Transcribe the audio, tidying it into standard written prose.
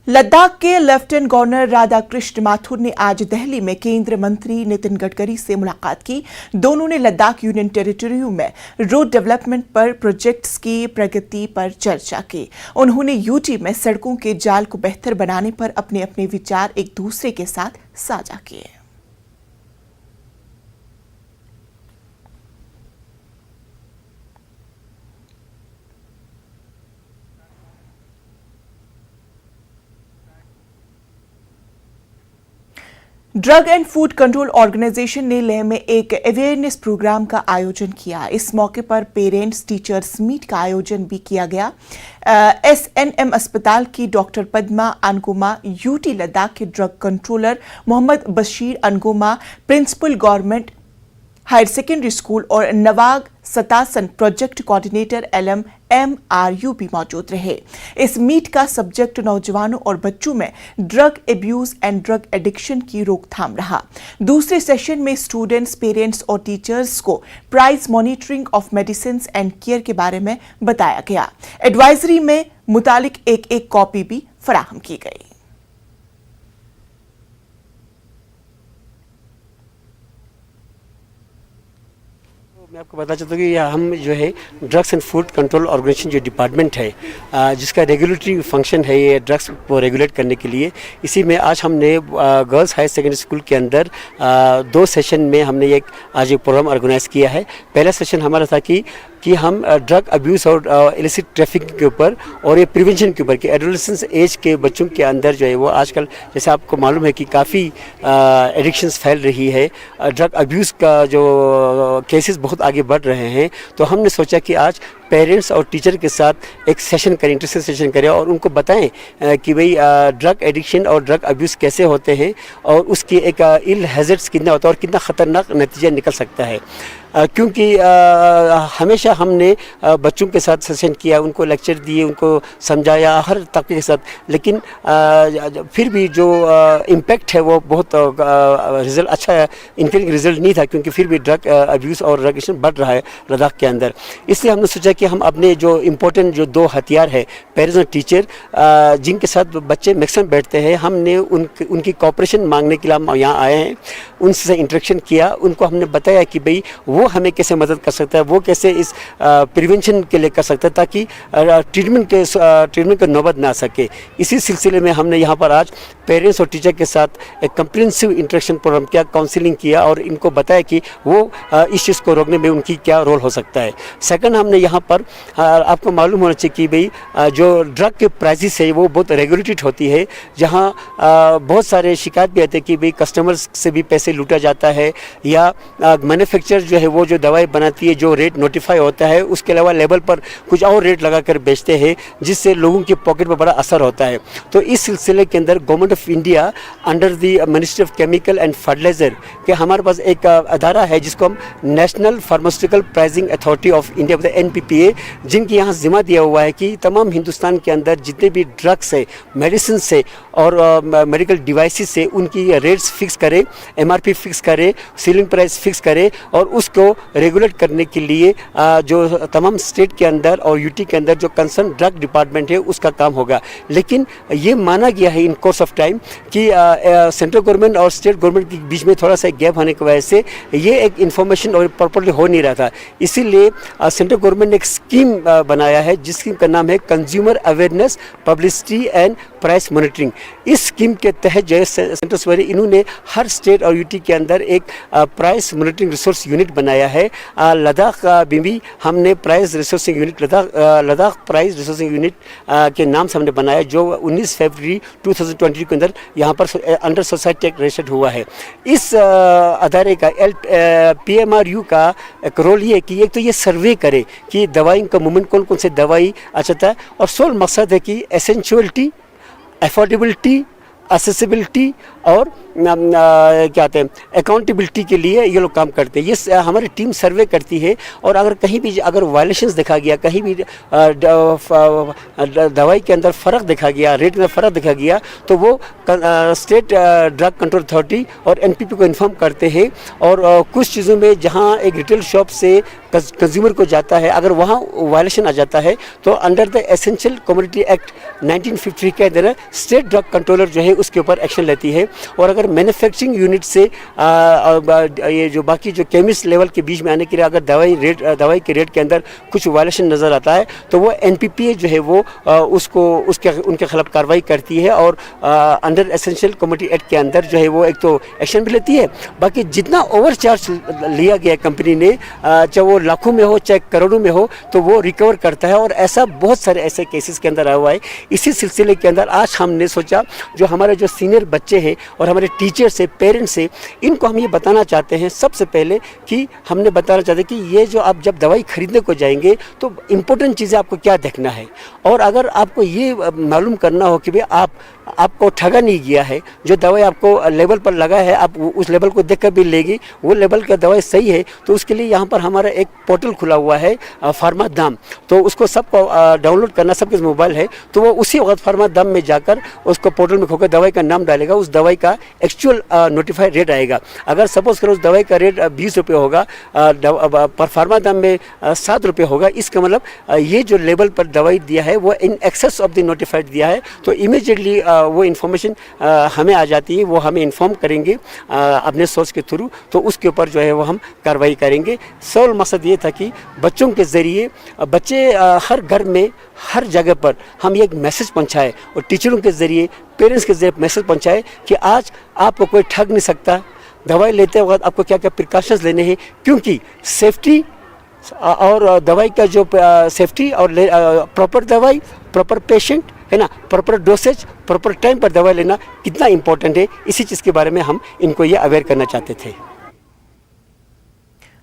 लद्दाख के lieutenant governor Radhakrishna Mathur ने आज दिल्ली में केंद्रीय मंत्री नितिन गडकरी से मुलाकात की। दोनों ने लद्दाख यूनियन टेरिटरी में रोड डेवलपमेंट पर प्रोजेक्ट्स की प्रगति पर चर्चा की। उन्होंने यूटी में सड़कों के जाल को बेहतर बनाने पर अपने अपने विचार एक दूसरे के साथ साझा किए। Drug and food control organisation ने लेह में एक अवेयरनेस प्रोग्राम का आयोजन किया। इस मौके पर पेरेंट्स टीचर्स मीट का आयोजन भी किया गया। एसएनएम अस्पताल की डॉक्टर पद्मा अनगोमा, यूटी लद्दाख के drug controller Mohammad Bashir Angmo, principal government higher secondary school और नवाग सतासन प्रोजेक्ट कोऑर्डिनेटर LMMRU भी मौजूद रहे। इस मीट का सब्जेक्ट नौजवानों और बच्चों में drug abuse and drug addiction की रोकथाम रहा। दूसरे सेशन में स्टूडेंट्स, पेरेंट्स और टीचर्स को price monitoring of medicine and care के बारे में बताया गया। एडवाइजरी में मुतालिक एक कॉपी भी फराहम की गई। मैं आपको बता चाहता हूँ कि हम जो है drugs and food control organisation जो डिपार्टमेंट है, जिसका रेगुलेटरी फंक्शन है ये ड्रग्स को रेगुलेट करने के लिए, इसी में आज हमने गर्ल्स हायर सेकेंडरी स्कूल के अंदर 2 सेशन में हमने आज एक प्रोग्राम ऑर्गेनाइज किया है। पहला सेशन हमारा था कि हम ड्रग अब्यूज़ और इलिसिट ट्रैफिकिंग के ऊपर और ये प्रिवेंशन के ऊपर कि एडोलेसेंस एज के बच्चों के अंदर जो है वो आजकल जैसे आपको मालूम है कि काफ़ी एडिक्शंस फैल रही है, ड्रग अब्यूज़ का जो केसेस बहुत आगे बढ़ रहे हैं। तो हमने सोचा कि आज पेरेंट्स और टीचर के साथ एक सेशन करें, इंटरेक्शन सेशन करें और उनको बताएं कि भाई ड्रग एडिक्शन और ड्रग अब्यूज़ कैसे होते हैं और उसकी एक इल हैज़र्ड्स कितना होता है और कितना ख़तरनाक नतीजा निकल सकता है। क्योंकि हमेशा हमने बच्चों के साथ सेशन किया, उनको लेक्चर दिए, उनको समझाया हर तबके के साथ, लेकिन फिर भी जो इम्पैक्ट है वो बहुत रिजल्ट अच्छा है, इनके रिजल्ट नहीं था, क्योंकि फिर भी ड्रग अब्यूज़ और ड्रग एडिक्शन बढ़ रहा है लद्दाख के अंदर। इसलिए हमने सोचा कि हम अपने जो इम्पोर्टेंट जो 2 हथियार है, पेरेंट्स और टीचर, जिनके साथ बच्चे मैक्सिमम बैठते हैं, हमने उनकी कॉपरेशन मांगने के लिए हम यहाँ आए हैं। उनसे इंटरेक्शन किया, उनको हमने बताया कि भाई वो हमें कैसे मदद कर सकता है, वो कैसे इस प्रिवेंशन के लिए कर सकता है ताकि ट्रीटमेंट का नौबत ना आ सके। इसी सिलसिले में हमने यहाँ पर आज पेरेंट्स और टीचर के साथ एक कंप्रिहेंसिव इंटरेक्शन प्रोग्राम किया, काउंसलिंग किया और इनको बताया कि वो इस चीज़ को रोकने में उनकी क्या रोल हो सकता है। सेकंड, हमने यहाँ पर आपको मालूम होना चाहिए कि भाई जो ड्रग के प्राइसेस है वो बहुत रेगुलेटेड होती है, जहाँ बहुत सारे शिकायत भी आते हैं कि भाई कस्टमर्स से भी पैसे लूटा जाता है या मैन्युफैक्चर जो है वो जो दवाई बनाती है जो रेट नोटिफाई होता है उसके अलावा लेबल पर कुछ और रेट लगाकर बेचते हैं, जिससे लोगों की पॉकेट पर बड़ा असर होता है। तो इस सिलसिले के अंदर government of India under the ministry of chemical and fertiliser के हमारे पास एक अदारा है जिसको हम national pharmaceutical pricing authority of India NPPA, जिनकी यहाँ जिम्मा दिया हुआ है कि तमाम हिंदुस्तान के अंदर जितने भी ड्रग्स है, मेडिसिन से और मेडिकल डिवाइसेस से उनकी रेट्स फिक्स करे, MRP फिक्स करे, सीलिंग प्राइस फिक्स करे और उसको रेगुलेट करने के लिए जो तमाम स्टेट के अंदर और यूटी के अंदर जो कंसर्न ड्रग डिपार्टमेंट है उसका काम होगा। लेकिन ये माना गया है इन कोर्स ऑफ टाइम कि सेंट्रल गवर्नमेंट और स्टेट गवर्नमेंट के बीच में थोड़ा सा गैप होने की वजह से ये एक इन्फॉर्मेशन और प्रॉपर्ली हो नहीं रहा था। इसीलिए सेंट्रल गवर्नमेंट ने एक स्कीम बनाया है जिस स्कीम का नाम है consumer awareness, publicity and price monitoring. इस स्कीम के तहत जो है सेंट्रल सवेरे इन्होंने हर स्टेट और यूटी के अंदर एक प्राइस मॉनिटरिंग रिसोर्स यूनिट बनाया है। लद्दाख में भी हमने price resourcing unit Ladakh price resourcing unit के नाम से हमने बनाया, जो 19 फरवरी 2020 के अंदर यहाँ पर अंडर सोसाइटी एक्ट रजिस्टर्ड हुआ है। इस अदारे का PMRU का एक रोल ये है कि एक तो ये सर्वे करे कि दवाई का मूवमेंट कौन कौन से दवाई अच्छा है, और सोल मकसद है कि एसेंशुअलिटी, अफोर्डेबिलिटी, असेसिबिलिटी और क्या कहते हैं अकाउंटेबिलिटी के लिए ये लोग काम करते हैं। ये हमारी टीम सर्वे करती है और अगर कहीं भी अगर वायलेशंस देखा गया, कहीं भी दवाई के अंदर फ़र्क देखा गया, रेट में फ़र्क देखा गया, तो वो स्टेट ड्रग कंट्रोल अथॉरिटी और NPP को इन्फॉर्म करते हैं। और कुछ चीज़ों में जहाँ एक रिटेल शॉप से कंज्यूमर को जाता है, अगर वहाँ वायलेशन आ जाता है तो under the essential commodity act 1953 के अंदर स्टेट ड्रग कंट्रोलर जो है उसके ऊपर एक्शन लेती है। और अगर मैन्युफैक्चरिंग यूनिट से ये जो बाकी जो केमिस्ट लेवल के बीच में आने के लिए अगर दवाई के रेट के अंदर कुछ वायलेशन नज़र आता है तो वो NPPA जो है वो उनके खिलाफ कार्रवाई करती है और अंडर एसेंशियल कमोडिटी एक्ट के अंदर जो है वो एक तो एक्शन भी लेती है। बाकी जितना ओवर चार्ज लिया गया कंपनी ने, चाहे वो लाखों में हो चाहे करोड़ों में हो, तो वो रिकवर करता है। और ऐसा बहुत सारे ऐसे केसेस के अंदर आया हुआ है। इसी सिलसिले के अंदर आज हमने सोचा जो हमारे जो सीनियर बच्चे हैं और हमारे टीचर्स हैं, पेरेंट्स हैं, इनको हम ये बताना चाहते हैं सबसे पहले कि हमने बताना चाहते हैं कि ये जो आप जब दवाई खरीदने को जाएंगे तो इम्पोर्टेंट चीज़ें आपको क्या देखना है। और अगर आपको ये मालूम करना हो कि भाई आपको ठगा नहीं गया है, जो दवाई आपको लेवल पर लगा है आप उस लेवल को देखकर भी लेगी, वो लेवल का दवाई सही है, तो उसके लिए यहाँ पर हमारा एक पोर्टल खुला हुआ है फार्मा दाम। तो उसको सबको डाउनलोड करना, सबके मोबाइल है, तो वो उसी वक्त फार्मा दाम में जाकर उसको पोर्टल में खोकर दवाई का नाम डालेगा, उस दवाई का एक्चुअल नोटिफाइड रेट आएगा। अगर सपोज करो उस दवाई का रेट 20 रुपये होगा, पर फार्मा दाम में 7 रुपये होगा, इसका मतलब ये जो लेवल पर दवाई दिया है वो in excess of the notified दिया है, तो इमीडिएटली वो इन्फॉर्मेशन हमें आ जाती है, वो हमें इन्फॉर्म करेंगे अपने सोर्स के थ्रू, तो उसके ऊपर जो है वो हम कार्रवाई करेंगे। सवाल मकसद ये था कि बच्चों के ज़रिए बच्चे हर घर में हर जगह पर हम एक मैसेज पहुंचाएं और टीचरों के ज़रिए, पेरेंट्स के ज़रिए मैसेज पहुंचाएं कि आज आपको कोई ठग नहीं सकता, दवाई लेते वक्त आपको क्या क्या प्रिकॉशंस लेने हैं, क्योंकि सेफ्टी और दवाई का जो सेफ्टी और प्रॉपर दवाई, प्रॉपर पेशेंट है ना, प्रॉपर डोसेज, प्रॉपर टाइम पर दवाई लेना कितना इंपॉर्टेंट है, इसी चीज़ के बारे में हम इनको ये अवेयर करना चाहते थे।